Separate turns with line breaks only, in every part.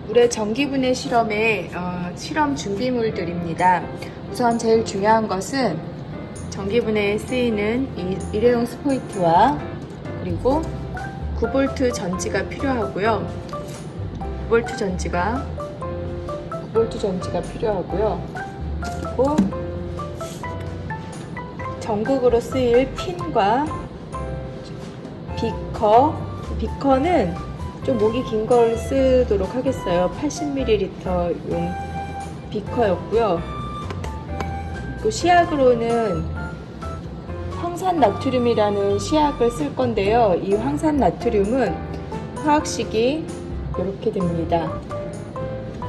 물의 전기분해 실험의 실험 준비물들입니다. 우선 제일 중요한 것은 전기분해에 쓰이는 일회용 스포이트와 그리고 9V 전지가 필요하고요. 9V 전지가 필요하고요. 그리고 전극으로 쓰일 핀과 비커는 좀 목이 긴 걸 쓰도록 하겠어요. 80ml 용 비커였고요. 그 시약으로는 황산나트륨이라는 시약을 쓸 건데요. 이 황산나트륨은 화학식이 이렇게 됩니다.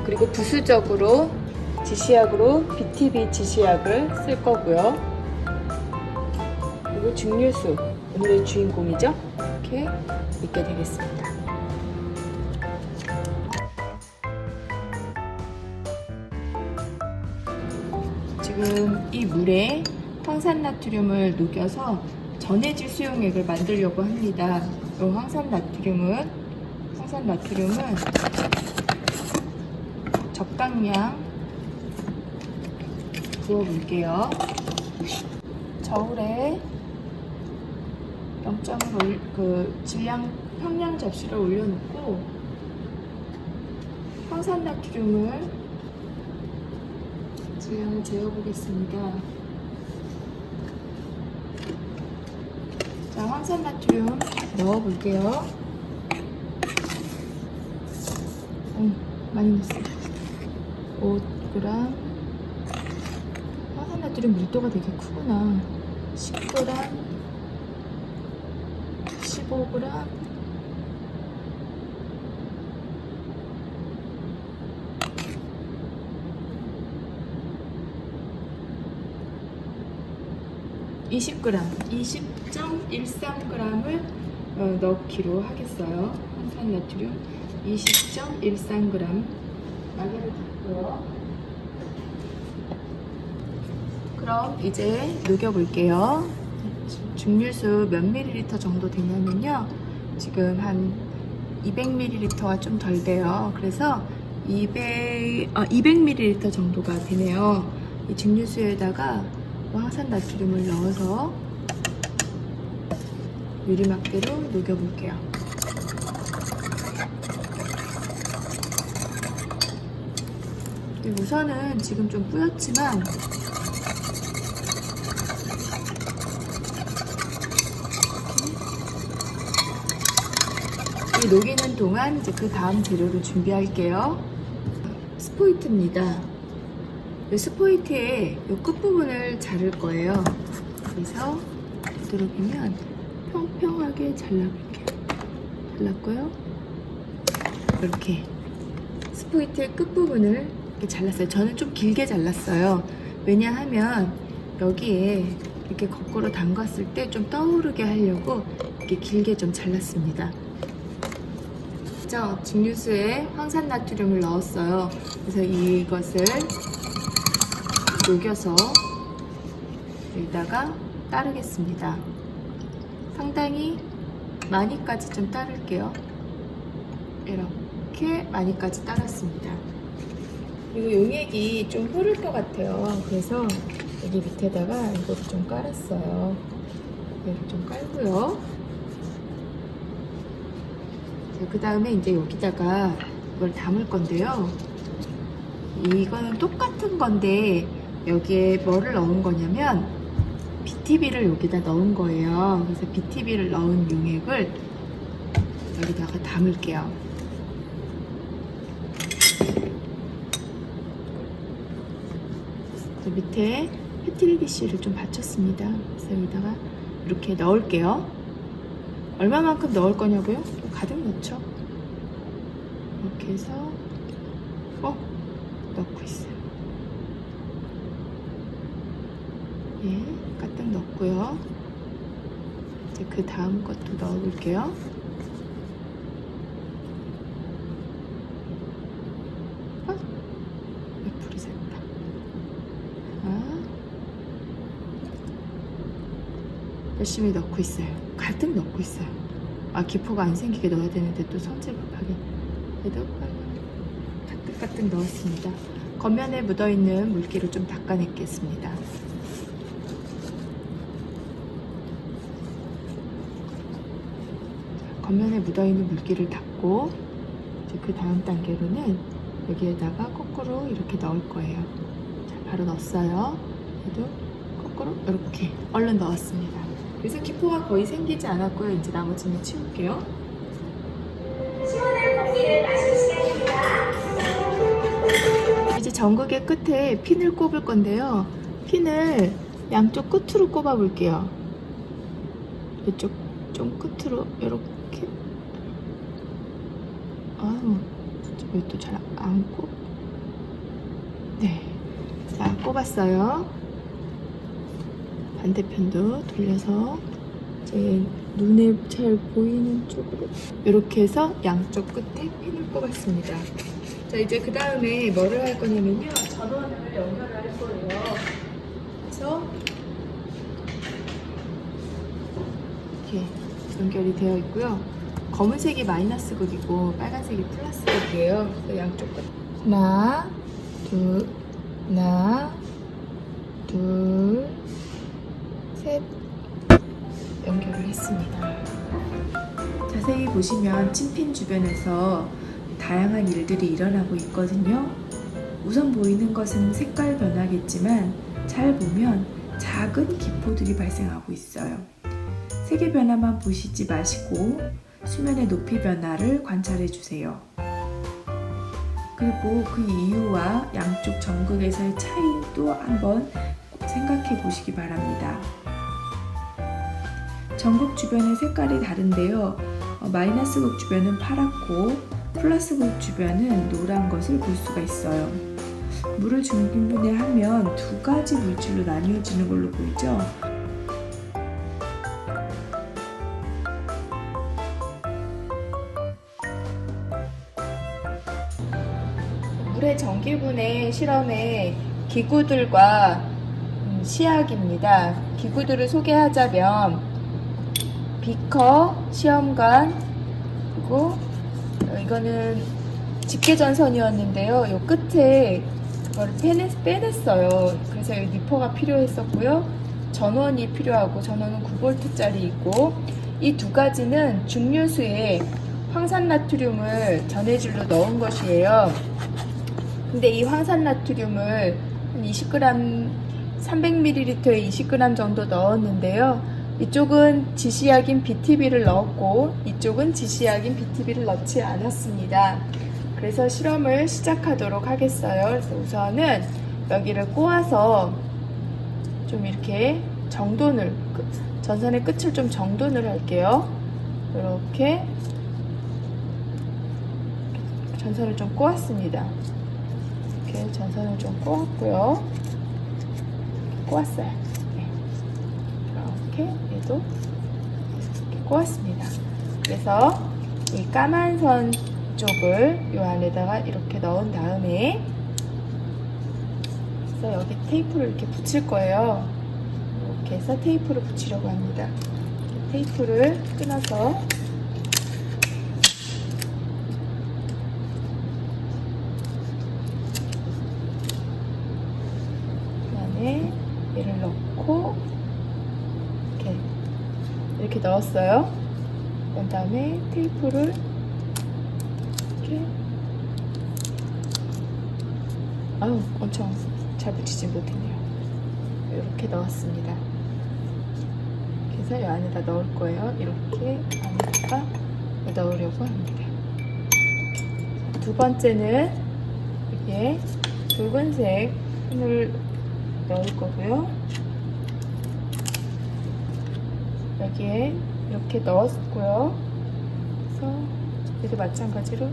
그리고 부수적으로 지시약으로 BTB 지시약을 쓸 거고요. 그리고 증류수, 오늘의 주인공이죠. 이렇게 있게 되겠습니다. 지금 이 물에 황산나트륨을 녹여서 전해질 수용액을 만들려고 합니다. 이 황산나트륨은 적당량 부어볼게요. 저울에 0.1 평량 접시를 올려놓고 황산나트륨을 질량을 재어보겠습니다. 자, 황산나트륨 넣어볼게요. 많이 넣었어요. 5g. 황산나트륨 밀도가 되게 크구나. 10g, 15g, 20g, 20.13g을 넣기로 하겠어요. 황산나트륨 20.13g. 마개를 닫고요. 그럼 이제 녹여볼게요. 증류수 몇 ml 정도 되냐면요. 지금 한 200ml가 좀 덜 돼요. 그래서 200ml 정도가 되네요. 이 증류수에다가 황산나트륨을 넣어서 유리막대로 녹여볼게요. 우선은 지금 좀 뿌옇지만 이 녹이는 동안 이제 그 다음 재료를 준비할게요. 스포이트입니다. 이 스포이트의 이 끝부분을 자를 거예요. 그래서 되도록이면 평평하게 잘라볼게요. 잘랐고요. 이렇게 스포이트의 끝부분을 이렇게 잘랐어요. 저는 좀 길게 잘랐어요. 왜냐하면 여기에 이렇게 거꾸로 담갔을 때 좀 떠오르게 하려고 이렇게 길게 좀 잘랐습니다. 증류수에 황산나트륨을 넣었어요. 그래서 이것을 녹여서 여기다가 따르겠습니다. 상당히 많이까지 좀 따를게요. 이렇게 많이까지 따랐습니다. 그리고 용액이 좀 흐를 것 같아요. 그래서 여기 밑에다가 이거를 좀 깔았어요. 이거를 좀 깔고요. 그 다음에 이제 여기다가 이걸 담을 건데요. 이거는 똑같은 건데 여기에 뭐를 넣은 거냐면 BTB를 여기다 넣은 거예요. 그래서 BTB를 넣은 용액을 여기다가 담을게요. 밑에 PETDC를 좀 받쳤습니다. 그래서 여기다가 이렇게 넣을게요. 얼마만큼 넣을 거냐고요? 가득 넣죠. 이렇게 해서 넣고 있어요. 예, 가득 넣고요. 이제 그 다음 것도 넣어볼게요. 불이 샜다. 열심히 넣고 있어요. 가득 넣고 있어요. 기포가 안 생기게 넣어야 되는데 또 손질 급하게. 얘도 가득가득 넣었습니다. 겉면에 묻어있는 물기를 좀 닦아내겠습니다. 겉면에 묻어있는 물기를 닦고 이제 그 다음 단계로는 여기에다가 거꾸로 이렇게 넣을 거예요. 자, 바로 넣었어요. 얘도 거꾸로 이렇게 얼른 넣었습니다. 그래서 기포가 거의 생기지 않았고요. 이제 나머지는 치울게요.
시원한 공기를 마실 시간입니다.
이제 전극의 끝에 핀을 꼽을 건데요. 핀을 양쪽 끝으로 꼽아 볼게요. 이쪽 좀 끝으로 이렇게. 왜 또 잘 안 꼽? 네, 자 꼽았어요. 반대편도 돌려서 제 눈에 잘 보이는 쪽으로 이렇게 해서 양쪽 끝에 핀을 꼽았습니다. 자, 이제 그 다음에 뭐를 할 거냐면요, 전원을 연결할 거예요. 그래서 이렇게 연결이 되어 있고요. 검은색이 마이너스 극이고 빨간색이 플러스 극이에요. 그래서 양쪽 끝 하나, 둘, 셋 연결을 했습니다. 자세히 보시면 찐핀 주변에서 다양한 일들이 일어나고 있거든요. 우선 보이는 것은 색깔 변화겠지만 잘 보면 작은 기포들이 발생하고 있어요. 색의 변화만 보시지 마시고 수면의 높이 변화를 관찰해 주세요. 그리고 그 이유와 양쪽 전극에서의 차이도 한번 생각해 보시기 바랍니다. 전극 주변의 색깔이 다른데요. 마이너스 극 주변은 파랗고 플러스 극 주변은 노란 것을 볼 수가 있어요. 물을 중분해 하면 두 가지 물질로 나뉘어지는 걸로 보이죠? 물의 전기분해 실험의 기구들과 시약입니다. 기구들을 소개하자면 비커, 시험관, 그리고 이거는 집게전선이었는데요. 이 끝에 그걸 빼냈어요. 그래서 여기 니퍼가 필요했었고요. 전원이 필요하고, 전원은 9V짜리 있고, 이 두 가지는 중류수에 황산나트륨을 전해질로 넣은 것이에요. 근데 이 황산나트륨을 한 20g, 300ml에 20g 정도 넣었는데요. 이쪽은 지시약인 BTB를 넣었고 이쪽은 지시약인 BTB를 넣지 않았습니다. 그래서 실험을 시작하도록 하겠어요. 그래서 우선은 여기를 꼬아서 좀 이렇게 정돈을, 전선의 끝을 좀 정돈을 할게요. 이렇게 전선을 좀 꼬았습니다. 이렇게 전선을 좀 꼬았고요. 꼬았어요. 네. 이렇게 얘도 이렇게 꼬았습니다. 그래서 이 까만 선 쪽을 이 안에다가 이렇게 넣은 다음에, 그래서 여기 테이프를 이렇게 붙일 거예요. 이렇게 해서 테이프를 붙이려고 합니다. 테이프를 끊어서 그 안에 얘를 넣고 이렇게 넣었어요. 그 다음에 테이프를 이렇게, 엄청 잘 붙이지 못했네요. 이렇게 넣었습니다. 그래서 이 안에다 넣을 거예요. 이렇게 안에다가 넣으려고 합니다. 두 번째는 여기에 붉은색 핀을 넣을 거고요. 여기에 이렇게 넣었고요. 그래서 얘도 마찬가지로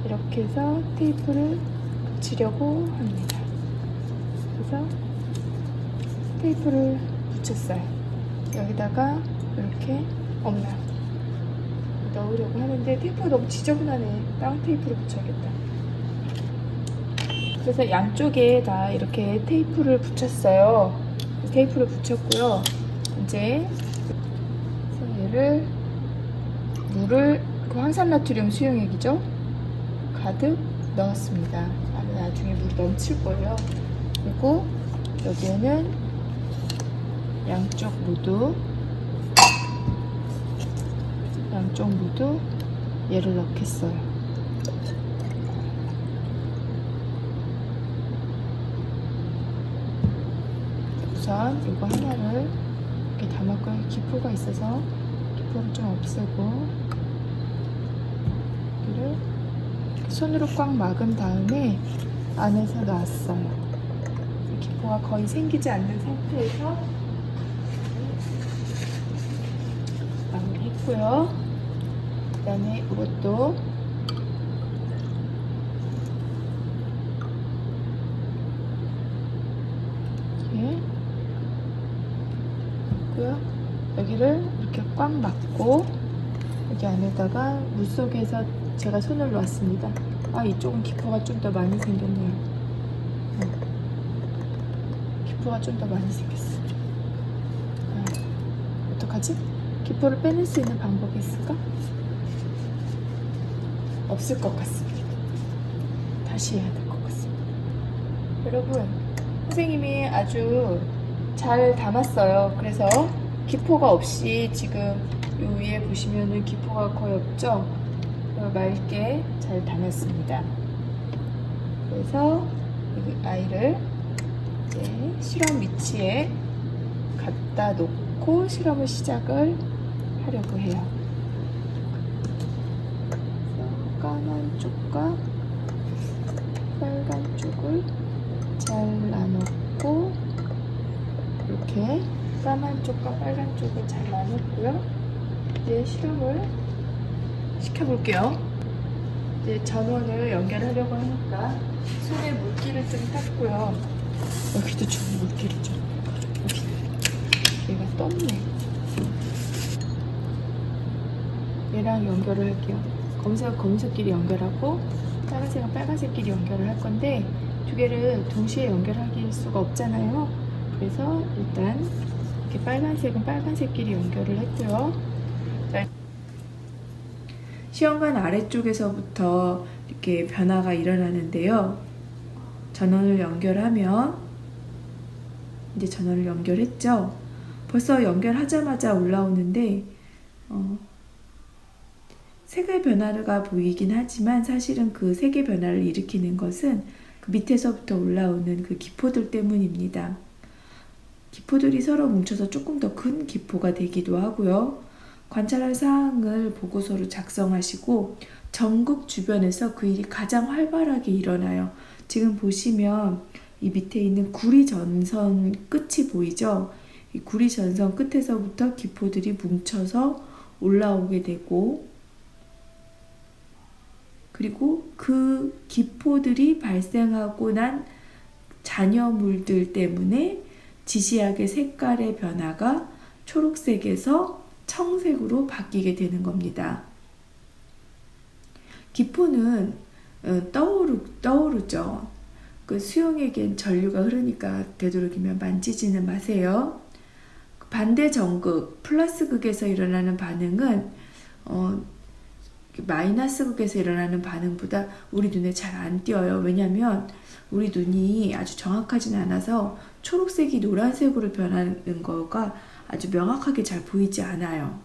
이렇게 해서 테이프를 붙이려고 합니다. 그래서 테이프를 붙였어요. 여기다가 이렇게 없나 넣으려고 하는데 테이프가 너무 지저분하네. 다운 테이프를 붙여야겠다. 그래서 양쪽에 다 이렇게 테이프를 붙였어요. 테이프를 붙였고요. 이제 얘를 물을, 그 황산나트륨 수용액이죠, 가득 넣었습니다. 나중에 물 넘칠 거예요. 그리고 여기에는 양쪽 모두 얘를 넣겠어요. 우선 이거 하나를 이렇게 담았고요. 기포가 있어서 기포를 좀 없애고 여기를 손으로 꽉 막은 다음에 안에서 놨어요. 기포가 거의 생기지 않는 상태에서 마무리했고요. 그 다음에 이것도 이렇게 했고요. 여기를 이렇게 꽉 막고 여기 안에다가 물속에서 제가 손을 놨습니다. 이쪽은 기포가 좀 더 많이 생겼네요. 기포가 좀 더 많이 생겼어. 어떡하지? 기포를 빼낼 수 있는 방법이 있을까? 없을 것 같습니다. 다시 해야 될 것 같습니다. 여러분, 선생님이 아주 잘 담았어요. 그래서 기포가 없이 지금 이 위에 보시면은 기포가 거의 없죠? 맑게 잘 담았습니다. 그래서 이 아이를 이제 실험 위치에 갖다 놓고 실험을 시작을 하려고 해요. 그래서 까만 쪽과 빨간 쪽을 잘라놓고 이렇게 까만 쪽과 빨간 쪽을 잘 나눴고요. 이제 실험을 시켜볼게요. 이제 전원을 연결하려고 하니까 손에 물기를 좀 닦고요. 여기도 좀 물기를 좀. 여기 얘가 떴네. 얘랑 연결을 할게요. 검은색은 검은색끼리 연결하고 빨간색은 빨간색끼리 연결을 할 건데 두 개를 동시에 연결할 수가 없잖아요. 그래서 일단 이렇게 빨간색은 빨간색끼리 연결을 했고요. 시험관 아래쪽에서부터 이렇게 변화가 일어나는데요. 전원을 연결하면 이제 전원을 연결했죠. 벌써 연결하자마자 올라오는데 색의 변화가 보이긴 하지만 사실은 그 색의 변화를 일으키는 것은 그 밑에서부터 올라오는 그 기포들 때문입니다. 기포들이 서로 뭉쳐서 조금 더 큰 기포가 되기도 하고요. 관찰할 사항을 보고서로 작성하시고 전극 주변에서 그 일이 가장 활발하게 일어나요. 지금 보시면 이 밑에 있는 구리 전선 끝이 보이죠? 이 구리 전선 끝에서부터 기포들이 뭉쳐서 올라오게 되고 그리고 그 기포들이 발생하고 난 잔여물들 때문에 지시하게 색깔의 변화가 초록색에서 청색으로 바뀌게 되는 겁니다. 기포는 떠오르죠. 그 수용액엔 전류가 흐르니까 되도록이면 만지지는 마세요. 반대 전극, 플러스 극에서 일어나는 반응은 마이너스 극에서 일어나는 반응보다 우리 눈에 잘 안 띄어요. 왜냐하면 우리 눈이 아주 정확하진 않아서 초록색이 노란색으로 변하는 거가 아주 명확하게 잘 보이지 않아요.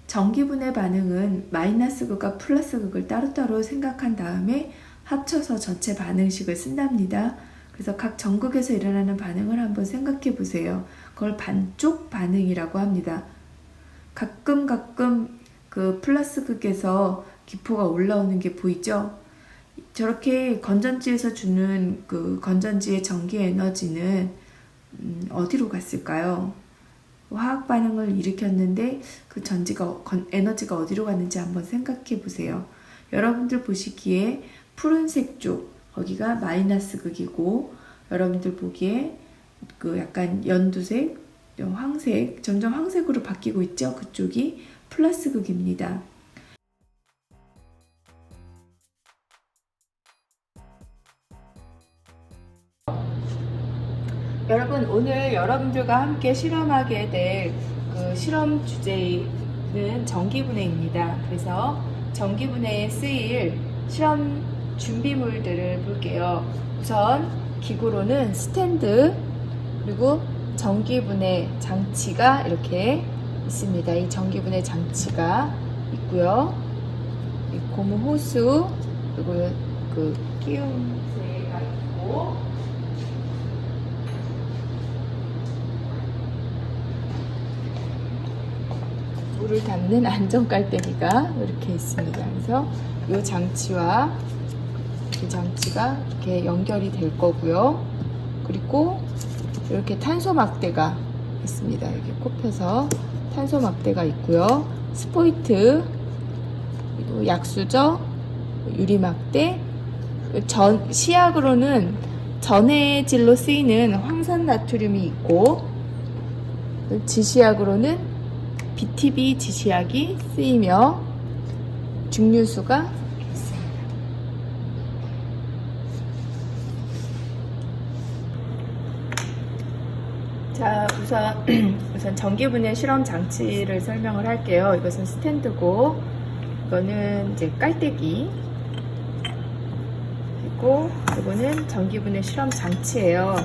전기분해 반응은 마이너스 극과 플러스 극을 따로따로 생각한 다음에 합쳐서 전체 반응식을 쓴답니다. 그래서 각 전극에서 일어나는 반응을 한번 생각해 보세요. 그걸 반쪽 반응이라고 합니다. 가끔 그 플러스 극에서 기포가 올라오는 게 보이죠? 저렇게 건전지에서 주는 그 건전지의 전기 에너지는 어디로 갔을까요? 화학 반응을 일으켰는데 그 에너지가 어디로 갔는지 한번 생각해 보세요. 여러분들 보시기에 푸른색 쪽 거기가 마이너스 극이고 여러분들 보기에 그 약간 연두색, 황색, 점점 황색으로 바뀌고 있죠? 그쪽이 플러스 극입니다. 여러분, 오늘 여러분들과 함께 실험하게 될 그 실험 주제는 전기분해입니다. 그래서 전기분해에 쓰일 실험 준비물들을 볼게요. 우선 기구로는 스탠드, 그리고 전기분해 장치가 이렇게 있습니다. 이 전기분해 장치가 있고요. 이 고무 호수, 그리고 그 끼움새가 있고, 물을 담는 안전 깔때기가 이렇게 있습니다. 그래서 이 장치와 이 장치가 이렇게 연결이 될 거고요. 그리고 이렇게 탄소 막대가 있습니다. 이렇게 꼽혀서 탄소 막대가 있고요. 스포이트, 그리고 약수저, 유리 막대, 시약으로는 전해질로 쓰이는 황산 나트륨이 있고, 지시약으로는 BTB 지시약이 쓰이며 증류수가 있습니다. 자, 우선 전기분해 실험 장치를 설명을 할게요. 이것은 스탠드고, 이거는 이제 깔때기, 그리고 이거는 전기분해 실험 장치예요.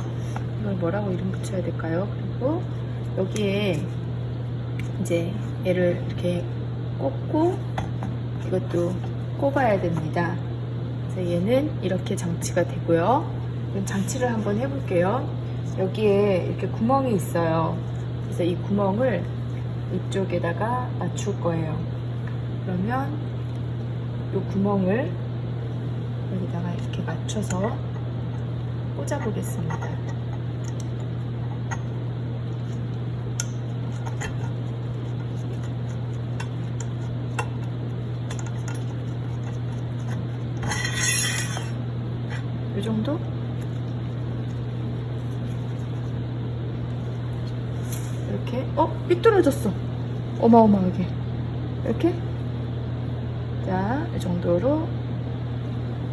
이걸 뭐라고 이름 붙여야 될까요? 그리고 여기에 이제 얘를 이렇게 꽂고 이것도 꼽아야 됩니다. 그래서 얘는 이렇게 장치가 되고요. 그럼 장치를 한번 해볼게요. 여기에 이렇게 구멍이 있어요. 그래서 이 구멍을 이쪽에다가 맞출 거예요. 그러면 이 구멍을 여기다가 이렇게 맞춰서 꽂아 보겠습니다. 이 정도? 이렇게 삐뚤어졌어. 어마어마하게 이렇게. 자, 이 정도로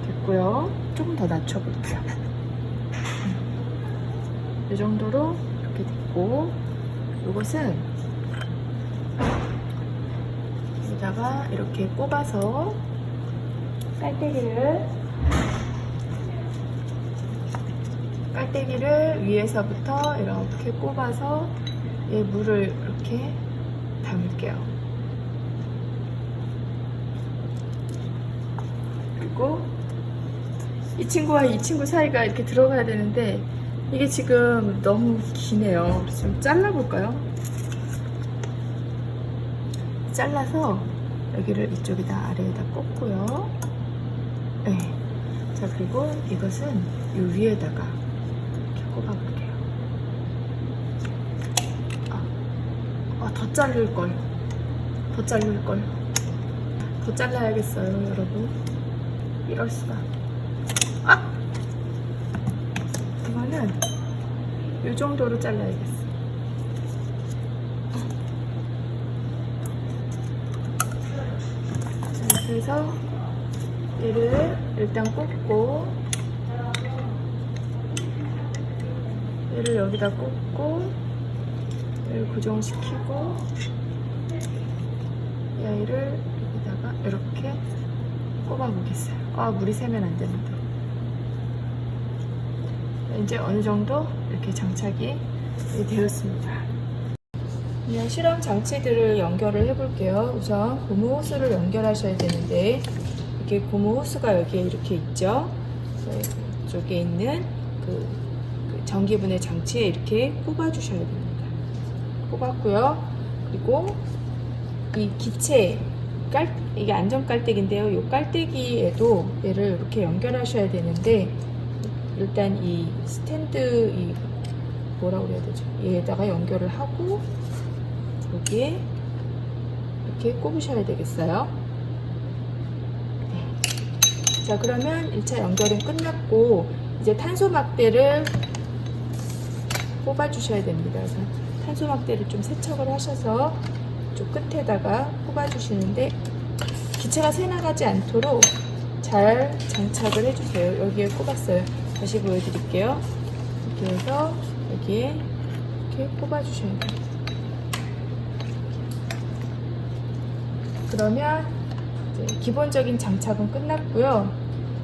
됐고요. 조금 더 낮춰볼게요. 이 정도로 이렇게 됐고, 이것은 여기다가 이렇게 꼽아서 깔때기를 위에서부터 이렇게 꼽아서 얘 물을 이렇게 담을게요. 그리고 이 친구와 이 친구 사이가 이렇게 들어가야 되는데 이게 지금 너무 기네요. 그래서 좀 잘라볼까요? 잘라서 여기를 이쪽에다 아래에다 꽂고요. 네. 자, 그리고 이것은 이 위에다가 이렇게 꼽아볼게요. 더 자를걸. 더 잘라야겠어요, 여러분. 이럴수가. 이거는 이 정도로 잘라야겠어. 자, 그래서 얘를 일단 꽂고, 얘를 여기다 꽂고, 얘를 고정시키고, 얘를 여기다가 이렇게 꼽아 보겠어요. 물이 새면 안 되는데. 이제 어느 정도 이렇게 장착이 되었습니다. 그냥 실험 장치들을 연결을 해볼게요. 우선 고무 호스를 연결하셔야 되는데, 이렇게 고무 호스가 여기에 이렇게 있죠. 이쪽에 있는 그 전기분해 장치에 이렇게 꼽아 주셔야 됩니다. 꼽았고요. 그리고 이 기체 이게 안전 깔때기인데요. 이 깔때기에도 얘를 이렇게 연결하셔야 되는데, 일단 이 스탠드 뭐라고 그래야 되죠? 얘에다가 연결을 하고 여기에 이렇게 꼽으셔야 되겠어요. 네. 자, 그러면 1차 연결은 끝났고 이제 탄소 막대를 꼽아 주셔야 됩니다. 그래서 탄소 막대를 좀 세척을 하셔서 이쪽 끝에다가 꼽아 주시는데, 기체가 새 나가지 않도록 잘 장착을 해주세요. 여기에 꼽았어요. 다시 보여드릴게요. 이렇게 해서 여기에 이렇게 꼽아 주셔야 돼요. 그러면 이제 기본적인 장착은 끝났고요.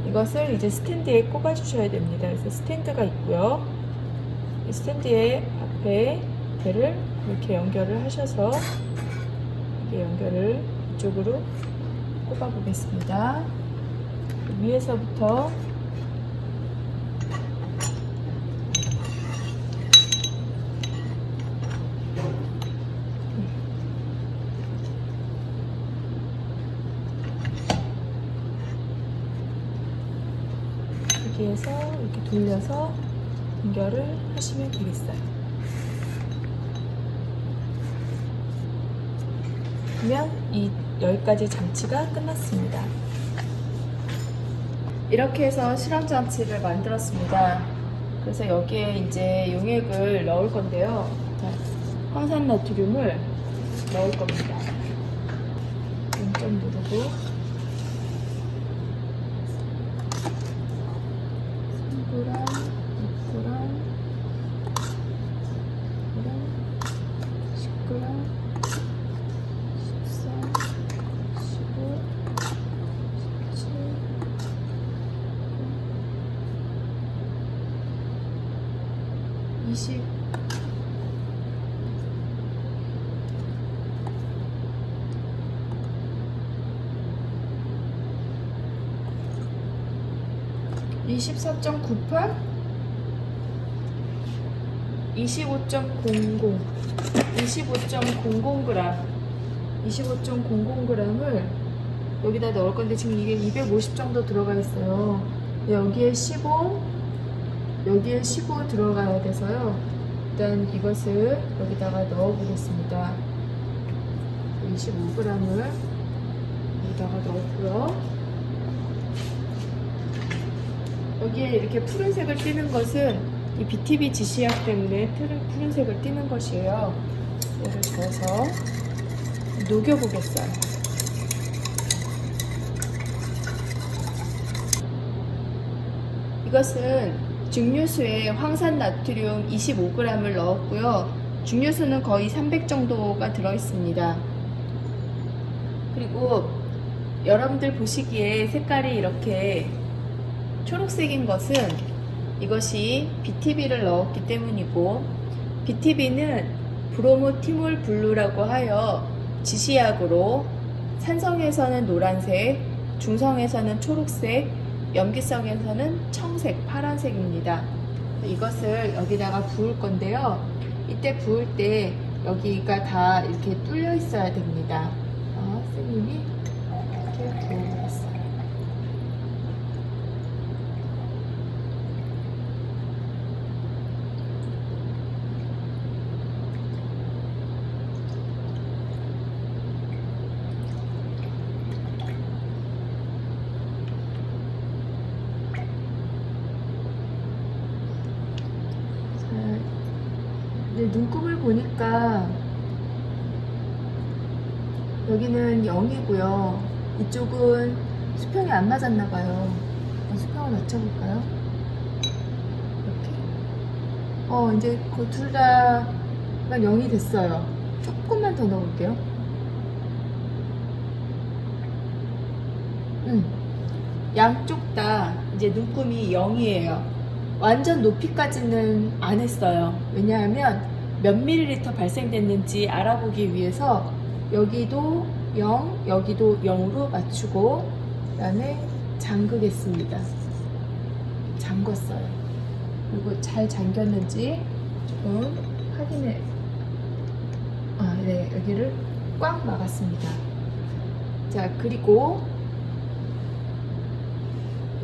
이것을 이제 스탠드에 꼽아 주셔야 됩니다. 그래서 스탠드가 있고요. 이 스탠드에 앞에 배를 이렇게 연결을 하셔서 이렇게 연결을 이쪽으로 꼽아 보겠습니다. 위에서부터 여기에서 이렇게 돌려서 연결을 하시면 되겠어요. 그러면 이 10가지 장치가 끝났습니다. 이렇게 해서 실험 장치를 만들었습니다. 그래서 여기에 이제 용액을 넣을 건데요. 황산나트륨을 넣을 겁니다. 0점 누르고 3g, 6g, 10g, 14, 15, 17, 20, 24.98, 25.00, 25.00g, 25.00g을 여기다 넣을 건데 지금 이게 250 정도 들어가 있어요. 여기에 15, 여기에 15 들어가야 돼서요. 일단 이것을 여기다가 넣어 보겠습니다. 25g을 여기다가 넣었고요. 여기에 이렇게 푸른색을 띠는 것은 이 BTB 지시약 때문에 푸른색을 띠는 것이에요. 얘를 저어서 녹여보겠어요. 이것은 증류수에 황산나트륨 25g을 넣었고요. 증류수는 거의 300 정도가 들어있습니다. 그리고 여러분들 보시기에 색깔이 이렇게 초록색인 것은 이것이 BTB를 넣었기 때문이고, BTB는 브로모티몰 블루라고 하여 지시약으로 산성에서는 노란색, 중성에서는 초록색, 염기성에서는 청색, 파란색입니다. 이것을 여기다가 부을 건데요. 이때 부을 때 여기가 다 이렇게 뚫려 있어야 됩니다. 선생님이 이렇게 부어보겠어요. 눈금을 보니까 여기는 0이고요. 이쪽은 수평이 안 맞았나 봐요. 수평을 맞춰볼까요? 이렇게. 이제 그 둘 다가 0이 됐어요. 조금만 더 넣을게요. 양쪽 다 이제 눈금이 0이에요. 완전 높이까지는 안 했어요. 왜냐하면 몇 밀리리터 발생됐는지 알아보기 위해서 여기도 0, 여기도 0으로 맞추고 그 다음에 잠그겠습니다. 잠궜어요. 그리고 잘 잠겼는지 조금 확인해. 네, 여기를 꽉 막았습니다. 자, 그리고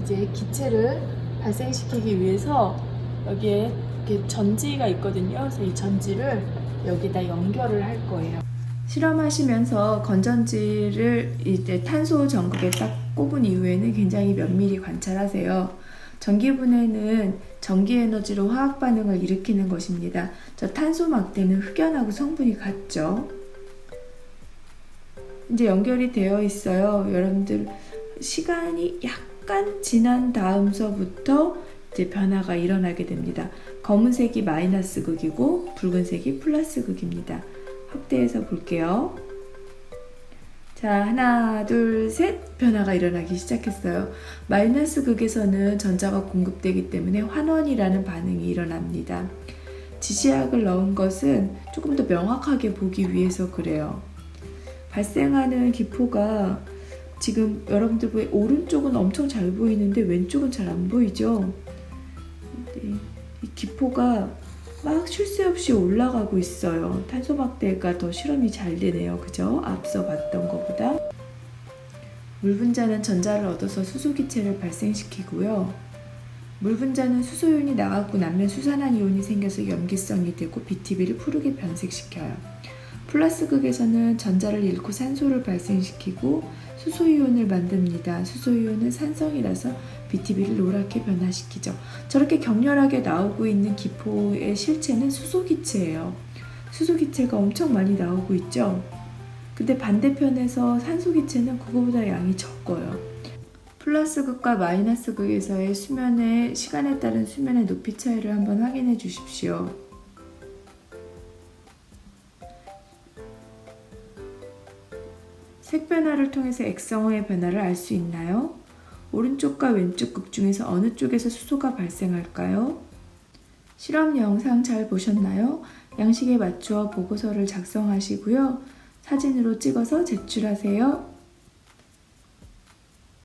이제 기체를 발생시키기 위해서 여기에 이렇게 전지가 있거든요. 그래서 이 전지를 여기다 연결을 할 거예요. 실험하시면서 건전지를 이제 탄소 전극에 딱 꼽은 이후에는 굉장히 면밀히 관찰하세요. 전기분해는 전기 에너지로 화학 반응을 일으키는 것입니다. 저 탄소 막대는 흑연하고 성분이 같죠. 이제 연결이 되어 있어요. 여러분들 시간이 약간 지난 다음서부터 이제 변화가 일어나게 됩니다. 검은색이 마이너스 극이고 붉은색이 플러스 극입니다. 확대해서 볼게요. 자, 하나, 둘, 셋. 변화가 일어나기 시작했어요. 마이너스 극에서는 전자가 공급되기 때문에 환원이라는 반응이 일어납니다. 지시약을 넣은 것은 조금 더 명확하게 보기 위해서 그래요. 발생하는 기포가 지금 여러분들 보기 오른쪽은 엄청 잘 보이는데 왼쪽은 잘 안 보이죠? 네, 이 기포가 막 쉴 새 없이 올라가고 있어요. 탄소막대가 더 실험이 잘 되네요. 그죠? 앞서 봤던 것보다. 물 분자는 전자를 얻어서 수소기체를 발생시키고요. 물 분자는 수소이온이 나가고 나면 수산화 이온이 생겨서 염기성이 되고 BTB를 푸르게 변색시켜요. 플러스 극에서는 전자를 잃고 산소를 발생시키고 수소이온을 만듭니다. 수소이온은 산성이라서 BTB를 노랗게 변화시키죠. 저렇게 격렬하게 나오고 있는 기포의 실체는 수소기체예요. 수소기체가 엄청 많이 나오고 있죠. 근데 반대편에서 산소기체는 그거보다 양이 적어요. 플러스 극과 마이너스 극에서의 수면의 시간에 따른 수면의 높이 차이를 한번 확인해 주십시오. 색 변화를 통해서 액성의 변화를 알 수 있나요? 오른쪽과 왼쪽 극 중에서 어느 쪽에서 수소가 발생할까요? 실험 영상 잘 보셨나요? 양식에 맞추어 보고서를 작성하시고요. 사진으로 찍어서 제출하세요.